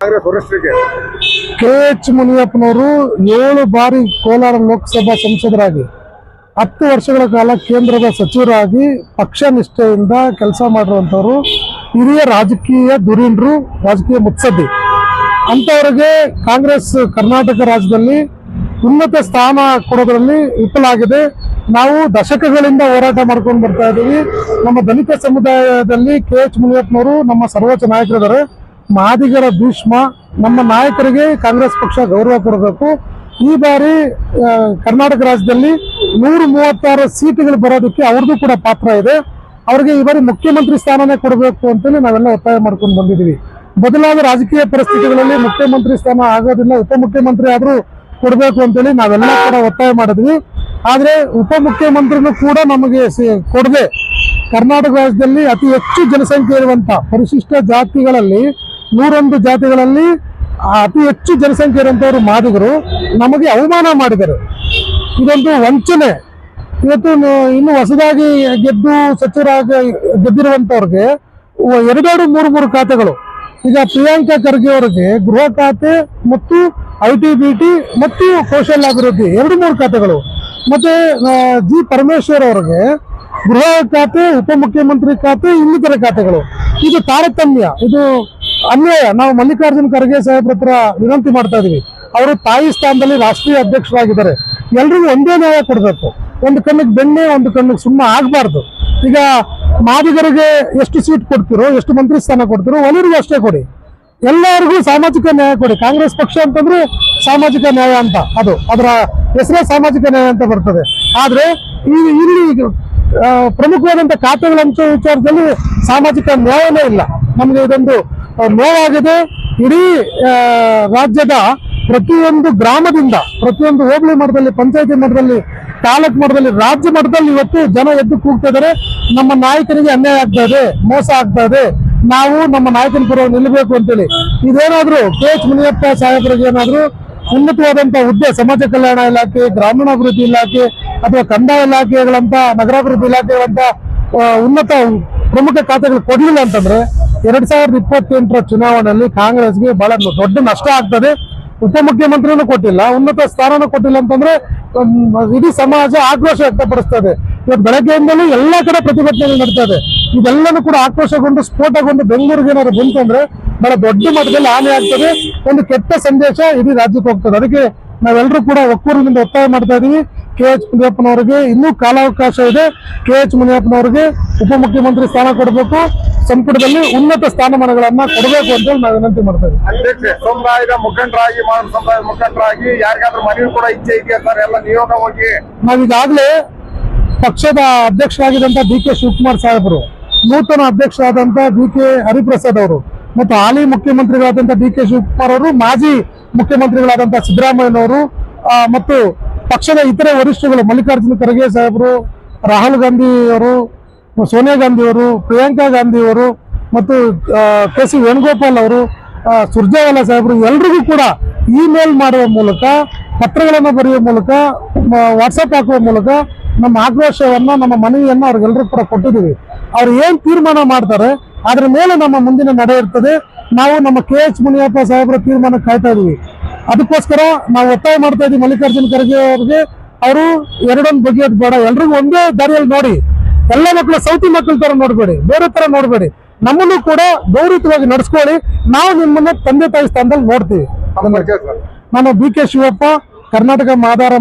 ಕಾಂಗ್ರೆಸ್ ವರಿಷ್ಠರಿಗೆ KH ಮುನಿಯಪ್ಪನವರು 7 ಬಾರಿ ಕೋಲಾರ ಲೋಕಸಭಾ ಸಂಸದರಾಗಿ 10 ವರ್ಷಗಳ ಕಾಲ ಕೇಂದ್ರದ ಸಚಿವರಾಗಿ ಪಕ್ಷ ನಿಷ್ಠೆಯಿಂದ ಕೆಲಸ ಮಾಡಿರುವಂಥವ್ರು, ಹಿರಿಯ ರಾಜಕೀಯ ಧುರೀಣರು, ರಾಜಕೀಯ ಮುತ್ಸದ್ದಿ ಅಂಥವ್ರಿಗೆ ಕಾಂಗ್ರೆಸ್ ಕರ್ನಾಟಕ ರಾಜ್ಯದಲ್ಲಿ ಉನ್ನತ ಸ್ಥಾನ ಕೊಡೋದ್ರಲ್ಲಿ ವಿಫಲಾಗಿದೆ. ನಾವು ದಶಕಗಳಿಂದ ಹೋರಾಟ ಮಾಡ್ಕೊಂಡು ಬರ್ತಾ ಇದ್ದೀವಿ. ನಮ್ಮ ದಲಿತ ಸಮುದಾಯದಲ್ಲಿ KH ಮುನಿಯಪ್ಪನವರು ನಮ್ಮ ಸರ್ವೋಚ್ಚ ನಾಯಕರಿದ್ದಾರೆ. ಮಾದಿಗರ ಭೀಷ್ಮ. ನಮ್ಮ ನಾಯಕರಿಗೆ ಕಾಂಗ್ರೆಸ್ ಪಕ್ಷ ಗೌರವ ಕೊಡಬೇಕು. ಈ ಬಾರಿ ಕರ್ನಾಟಕ ರಾಜ್ಯದಲ್ಲಿ 136 ಸೀಟುಗಳು ಬರೋದಕ್ಕೆ ಅವ್ರದ್ದು ಕೂಡ ಪಾತ್ರ ಇದೆ. ಅವ್ರಿಗೆ ಈ ಬಾರಿ ಮುಖ್ಯಮಂತ್ರಿ ಸ್ಥಾನನೇ ಕೊಡಬೇಕು ಅಂತೇಳಿ ನಾವೆಲ್ಲ ಒತ್ತಾಯ ಮಾಡ್ಕೊಂಡು ಬಂದಿದ್ದೀವಿ. ಬದಲಾದ ರಾಜಕೀಯ ಪರಿಸ್ಥಿತಿಗಳಲ್ಲಿ ಮುಖ್ಯಮಂತ್ರಿ ಸ್ಥಾನ ಆಗೋದಿಲ್ಲ, ಉಪಮುಖ್ಯಮಂತ್ರಿ ಆದ್ರೂ ಕೊಡಬೇಕು ಅಂತೇಳಿ ನಾವೆಲ್ಲ ಕೂಡ ಒತ್ತಾಯ ಮಾಡಿದ್ವಿ. ಆದ್ರೆ ಉಪಮುಖ್ಯಮಂತ್ರಿನೂ ಕೂಡ ನಮಗೆ ಕೊಡದೆ ಕರ್ನಾಟಕ ರಾಜ್ಯದಲ್ಲಿ ಅತಿ ಹೆಚ್ಚು ಜನಸಂಖ್ಯೆ ಇರುವಂತ ಪರಿಶಿಷ್ಟ ಜಾತಿಗಳಲ್ಲಿ 101 ಜಾತಿಗಳಲ್ಲಿ ಅತಿ ಹೆಚ್ಚು ಜನಸಂಖ್ಯೆ ಇರುವಂತವರು ಮಾದಿಗರು ನಮಗೆ ಅವಮಾನ ಮಾಡಿದ್ದಾರೆ. ಇದೊಂದು ವಂಚನೆ. ಇವತ್ತು ಇನ್ನು ಹೊಸದಾಗಿ ಗೆದ್ದು ಸಚಿವರಾಗಿ ಗೆದ್ದಿರುವಂತವ್ರಿಗೆ 2-3 ಖಾತೆಗಳು. ಈಗ ಪ್ರಿಯಾಂಕಾ ಖರ್ಗೆ ಅವರಿಗೆ ಗೃಹ ಖಾತೆ ಮತ್ತು ITBT ಮತ್ತು ಕೌಶಲ್ಯಾಭಿವೃದ್ಧಿ 2-3 ಖಾತೆಗಳು. ಮತ್ತೆ ಜಿ ಪರಮೇಶ್ವರ್ ಅವರಿಗೆ ಗೃಹ ಖಾತೆ, ಉಪಮುಖ್ಯಮಂತ್ರಿ ಖಾತೆ, ಇನ್ನಿತರ ಖಾತೆಗಳು. ಇದು ತಾರತಮ್ಯ, ಇದು ಅನ್ಯಾಯ. ನಾವು ಮಲ್ಲಿಕಾರ್ಜುನ್ ಖರ್ಗೆ ಸಾಹೇಬ್ರ ಹತ್ರ ವಿನಂತಿ ಮಾಡ್ತಾ ಇದೀವಿ. ಅವರು ತಾಯಿ ಸ್ಥಾನದಲ್ಲಿ ರಾಷ್ಟ್ರೀಯ ಅಧ್ಯಕ್ಷರಾಗಿದ್ದಾರೆ. ಎಲ್ರಿಗೂ ಒಂದೇ ನ್ಯಾಯ ಕೊಡಬೇಕು. ಒಂದು ಕಣ್ಣಿಗೆ ಬೆಣ್ಣೆ, ಒಂದು ಕಣ್ಣಿಗೆ ಸುಣ್ಣ ಆಗಬಾರ್ದು. ಈಗ ಮಾದಿಗರಿಗೆ ಎಷ್ಟು ಸೀಟ್ ಕೊಡ್ತಿರೋ, ಎಷ್ಟು ಮಂತ್ರಿ ಸ್ಥಾನ ಕೊಡ್ತಿರೋ, ಒಲಿರಿಗೂ ಅಷ್ಟೇ ಕೊಡಿ. ಎಲ್ಲರಿಗೂ ಸಾಮಾಜಿಕ ನ್ಯಾಯ ಕೊಡಿ. ಕಾಂಗ್ರೆಸ್ ಪಕ್ಷ ಅಂತಂದ್ರೆ ಸಾಮಾಜಿಕ ನ್ಯಾಯ ಅಂತ, ಅದರ ಹೆಸರೇ ಸಾಮಾಜಿಕ ನ್ಯಾಯ ಅಂತ ಬರ್ತದೆ. ಆದ್ರೆ ಇಲ್ಲಿ ಪ್ರಮುಖವಾದಂತ ಖಾತೆಗಳ ಅಂಶ ವಿಚಾರದಲ್ಲಿ ಸಾಮಾಜಿಕ ನ್ಯಾಯನೇ ಇಲ್ಲ. ನಮ್ಗೆ ಇದೊಂದು ನೋವಾಗಿದೆ. ಇಡೀ ರಾಜ್ಯದ ಪ್ರತಿಯೊಂದು ಗ್ರಾಮದಿಂದ, ಪ್ರತಿಯೊಂದು ಹೋಬಳಿ ಮಟ್ಟದಲ್ಲಿ, ಪಂಚಾಯತಿ ಮಟ್ಟದಲ್ಲಿ, ತಾಲೂಕು ಮಟ್ಟದಲ್ಲಿ, ರಾಜ್ಯ ಮಟ್ಟದಲ್ಲಿ ಇವತ್ತು ಜನ ಎದ್ದು ಕೂಗ್ತಾ ಇದ್ದಾರೆ. ನಮ್ಮ ನಾಯಕರಿಗೆ ಅನ್ಯಾಯ ಆಗ್ತಾ ಇದೆ, ಮೋಸ ಆಗ್ತಾ ಇದೆ, ನಾವು ನಮ್ಮ ನಾಯಕನ ಪರ ನಿಲ್ಲಬೇಕು ಅಂತೇಳಿ. ಇದೇನಾದ್ರೂ KH ಮುನಿಯಪ್ಪ ಸಾಹೇಬರಿಗೆ ಏನಾದ್ರೂ ಉನ್ನತವಾದಂತ ಹುದ್ದೆ, ಸಮಾಜ ಕಲ್ಯಾಣ ಇಲಾಖೆ, ಗ್ರಾಮೀಣಾಭಿವೃದ್ಧಿ ಇಲಾಖೆ ಅಥವಾ ಕಂದಾಯ ಇಲಾಖೆಗಳಂತ, ನಗರಾಭಿವೃದ್ಧಿ ಇಲಾಖೆಗಳಂತ ಉನ್ನತ ಪ್ರಮುಖ ಖಾತೆಗಳು ಕೊಡಲಿಲ್ಲ ಅಂತಂದ್ರೆ 2028ರ ಚುನಾವಣೆಯಲ್ಲಿ ಕಾಂಗ್ರೆಸ್ಗೆ ಬಹಳ ದೊಡ್ಡ ನಷ್ಟ ಆಗ್ತದೆ. ಉಪಮುಖ್ಯಮಂತ್ರಿನೂ ಕೊಟ್ಟಿಲ್ಲ, ಉನ್ನತ ಸ್ಥಾನನೂ ಕೊಟ್ಟಿಲ್ಲ ಅಂತಂದ್ರೆ ಇಡೀ ಸಮಾಜ ಆಕ್ರೋಶ ವ್ಯಕ್ತಪಡಿಸ್ತದೆ. ಇವತ್ತು ಬೆಳಗ್ಗೆಯಿಂದಲೂ ಎಲ್ಲ ಕಡೆ ಪ್ರತಿಭಟನೆ ನಡೀತಾ ಇದೆ. ಇದೆಲ್ಲನೂ ಕೂಡ ಆಕ್ರೋಶಗೊಂಡು, ಸ್ಫೋಟಗೊಂಡು ಬೆಂಗಳೂರಿಗೆ ಏನಾದ್ರು ಬಂತಂದ್ರೆ ಬಹಳ ದೊಡ್ಡ ಮಟ್ಟದಲ್ಲಿ ಹಾನಿ ಆಗ್ತದೆ. ಒಂದು ಕೆಟ್ಟ ಸಂದೇಶ ಇಡೀ ರಾಜ್ಯಕ್ಕೆ ಹೋಗ್ತದೆ. ಅದಕ್ಕೆ ನಾವೆಲ್ಲರೂ ಕೂಡ ಒಕ್ಕೂರಿನಿಂದ ಒತ್ತಾಯ ಮಾಡ್ತಾ ಇದೀವಿ. KH ಮುನಿಯಪ್ಪನವರಿಗೆ ಇನ್ನೂ ಕಾಲಾವಕಾಶ ಇದೆ. KH ಮುನಿಯಪ್ಪನವರಿಗೆ ಉಪಮುಖ್ಯಮಂತ್ರಿ ಸ್ಥಾನ ಕೊಡಬೇಕು, ಸಂಪುಟದಲ್ಲಿ ಉನ್ನತ ಸ್ಥಾನಮಾನಗಳನ್ನ ಕೊಡಬೇಕು ಅಂತ ನಾವು ವಿನಂತಿ ಮಾಡ್ತಾ ಇದ್ದೀವಿ. ಅಧ್ಯಕ್ಷ ಸಮುದಾಯದ ಮುಖಂಡರಾಗಿ, ಮಾನವ ಸಮುದಾಯದ ಮುಖಂಡರಾಗಿ ಯಾರಿಗಾದ್ರೂ ಮನವಿ ಕೂಡ ಇಚ್ಛೆ ಇದೆಯಾ ಸರ್? ಎಲ್ಲ ನಿಯೋಗ ಹೋಗಿ ನಾವೀಗಾಗಲೇ ಪಕ್ಷದ ಅಧ್ಯಕ್ಷರಾಗಿದ್ದಂತ DK ಶಿವಕುಮಾರ್ ಸಾಹೇಬರು, ನೂತನ ಅಧ್ಯಕ್ಷರಾದಂತ BK ಹರಿಪ್ರಸಾದ್ ಅವರು ಮತ್ತು ಹಾಲಿ ಮುಖ್ಯಮಂತ್ರಿಗಳಾದಂತ DK ಶಿವಕುಮಾರ್ ಅವರು, ಮಾಜಿ ಮುಖ್ಯಮಂತ್ರಿಗಳಾದಂತ ಸಿದ್ದರಾಮಯ್ಯನವರು ಮತ್ತು ಪಕ್ಷದ ಇತರೆ ವರಿಷ್ಠಗಳು ಮಲ್ಲಿಕಾರ್ಜುನ ಖರ್ಗೆ ಸಾಹೇಬರು, ರಾಹುಲ್ ಗಾಂಧಿ ಅವರು, ಸೋನಿಯಾ ಗಾಂಧಿ ಅವರು, ಪ್ರಿಯಾಂಕಾ ಗಾಂಧಿ ಅವರು ಮತ್ತು KC ವೇಣುಗೋಪಾಲ್ ಅವರು, ಸುರ್ಜೇವಾಲಾ ಸಾಹೇಬರು ಎಲ್ರಿಗೂ ಕೂಡ ಇಮೇಲ್ ಮಾಡುವ ಮೂಲಕ, ಪತ್ರಗಳನ್ನು ಬರೆಯುವ ಮೂಲಕ, ವಾಟ್ಸಪ್ ಹಾಕುವ ಮೂಲಕ ನಮ್ಮ ಆಕ್ರೋಶವನ್ನ, ನಮ್ಮ ಮನವಿಯನ್ನ ಅವ್ರಿಗೆಲ್ಲರೂ ಕೂಡ ಕೊಟ್ಟಿದ್ದೀವಿ. ಅವ್ರು ಏನ್ ತೀರ್ಮಾನ ಮಾಡ್ತಾರೆ ಅದ್ರ ಮೇಲೆ ನಮ್ಮ ಮುಂದಿನ ನಡೆ ಇರ್ತದೆ. ನಾವು ನಮ್ಮ KH ಮುನಿಯಪ್ಪ ಸಾಹೇಬರ ತೀರ್ಮಾನ ಕಾಯ್ತಾ ಇದೀವಿ. ಅದಕ್ಕೋಸ್ಕರ ನಾವು ಒತ್ತಾಯ ಮಾಡ್ತಾ ಇದೀವಿ ಮಲ್ಲಿಕಾರ್ಜುನ ಖರ್ಗೆ ಅವ್ರಿಗೆ. ಅವರು ಎರಡೊಂದು ಬಗೆಯದ್ ಬೇಡ, ಎಲ್ರಿಗೂ ಒಂದೇ ದಾರಿಯಲ್ಲಿ ನೋಡಿ. ಎಲ್ಲ ಮಕ್ಕಳು ಸೌತಿ ಮಕ್ಕಳ ತರ ನೋಡ್ಬೇಡಿ, ಬೇರೆ ತರ ನೋಡ್ಬೇಡಿ. ನಮ್ಮನ್ನು ಕೂಡ ಗೌರವವಾಗಿ ನಡೆಸ್ಕೊಳ್ಳಿ. ನಾವು ನಿಮ್ಮನ್ನ ತಂದೆ ತಾಯಿ ಸ್ಥಾನದಲ್ಲಿ ನೋಡ್ತೀವಿ. ನಾನು BK ಶಿವಪ್ಪ, ಕರ್ನಾಟಕ ಮಾದಾರ